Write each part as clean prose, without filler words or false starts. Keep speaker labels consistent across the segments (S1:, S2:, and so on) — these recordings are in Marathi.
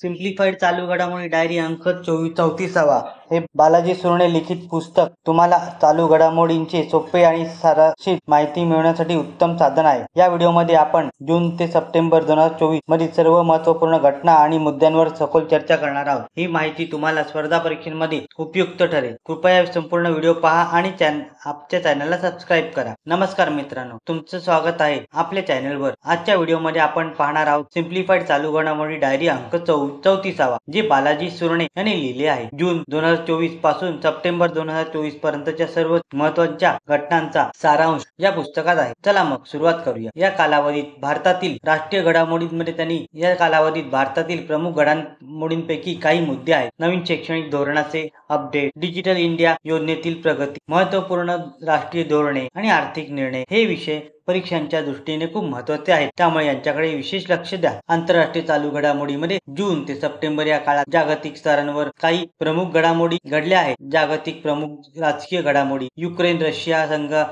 S1: सिम्प्लिफाईड चालू घडामोडी डायरी अंक 34वा. हे बालाजी सुरणे लिखित पुस्तक तुम्हाला चालू घडामोडींची सोपे आणि सारांशित माहिती मिळवण्यासाठी उत्तम साधन आहे. या व्हिडिओमध्ये आपण जून ते सप्टेंबर 2024 मधील सर्व महत्त्वपूर्ण घटना आणि मुद्द्यांवर सखोल चर्चा करणार आहोत. ही माहिती तुम्हाला स्पर्धा परीक्षांमध्ये उपयुक्त ठरेल. कृपया संपूर्ण व्हिडिओ पहा आणि आमच्या चॅनलला सबस्क्राईब करा. नमस्कार मित्रांनो, तुमचं स्वागत आहे आपल्या चॅनलवर. आजच्या व्हिडिओमध्ये आपण पाहणार आहोत सिम्प्लिफाईड चालू घडामोडी डायरी अंक 34वा, जे बालाजी सुरणे यांनी लिहिले आहे. जून 2024 पासून सप्टेंबर 2024 पर्यंतच्या सर्व महत्त्वाच्या घटनांचा सारांश या पुस्तकात आहे. चला मग सुरुवात करूया. या कालावधीत भारतातील प्रमुख घडामोडींपैकी काही मुद्दे आहेत. नवीन शैक्षणिक धोरणाचे अपडेट, डिजिटल इंडिया योजनेतील प्रगती, महत्त्वपूर्ण राष्ट्रीय धोरणे आणि आर्थिक निर्णय हे विषय परीक्षांच्या दृष्टीने खूप महत्त्वाचे आहेत, त्यामुळे यांच्याकडे विशेष लक्ष द्या. आंतरराष्ट्रीय चालू घडामोडीमध्ये जून ते सप्टेंबर या काळात जागतिक स्तरांवर काही प्रमुख घडामोडी घडल्या आहेत. जागतिक प्रमुख राजकीय घडामोडी, युक्रेन रशिया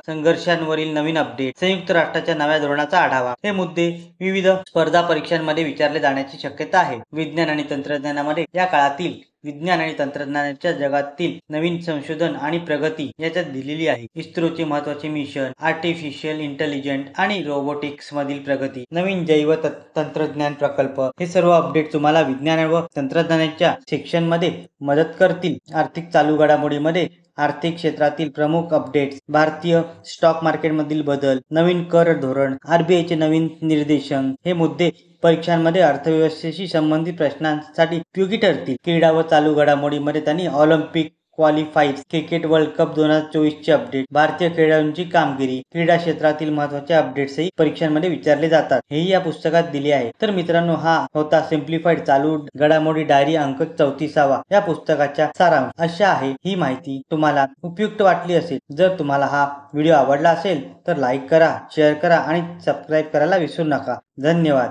S1: संघर्षांवरील नवीन अपडेट, संयुक्त राष्ट्राच्या नव्या धोरणाचा आढावा. हे मुद्दे विविध स्पर्धा परीक्षांमध्ये विचारले जाण्याची शक्यता आहे. विज्ञान आणि तंत्रज्ञानामध्ये या काळातील विज्ञान आणि तंत्रज्ञानाच्या जगातील नवीन संशोधन आणि प्रगती याच्यात दिलेली आहे. इस्रोचे महत्त्वाचे मिशन, आर्टिफिशियल इंटेलिजन्स आणि रोबोटिक्स मधील प्रगती, नवीन जैव तंत्रज्ञान प्रकल्प, हे सर्व अपडेट तुम्हाला विज्ञान व तंत्रज्ञानाच्या सेक्शनमध्ये मदत करतील. आर्थिक चालू घडामोडीमध्ये आर्थिक क्षेत्रातील प्रमुख अपडेट्स, भारतीय स्टॉक मार्केटमधील बदल, नवीन कर धोरण, RBIचे नवीन निर्देशन हे मुद्दे परीक्षांमध्ये अर्थव्यवस्थेशी संबंधित प्रश्नांसाठी उपयोगी ठरतील. क्रीडा व चालू घडामोडीमध्ये त्यांनी Olympic qualifiers, cricket world cup 2024चे अपडेट, भारतीय खेळाडूंची कामगिरी, क्रीडा क्षेत्रातील महत्त्वाचे अपडेट्सही परीक्षांमध्ये विचारले जातात. हेही या पुस्तकात दिले आहे. तर मित्रांनो, हा होता सिम्प्लिफाईड चालू घडामोडी डायरी अंक 34वा या पुस्तकाचा सारांश. अशा आहे ही माहिती तुम्हाला उपयुक्त वाटली असेल. जर तुम्हाला हा व्हिडिओ आवडला असेल तर लाईक करा, शेअर करा आणि सबस्क्राईब करायला विसरू नका. धन्यवाद.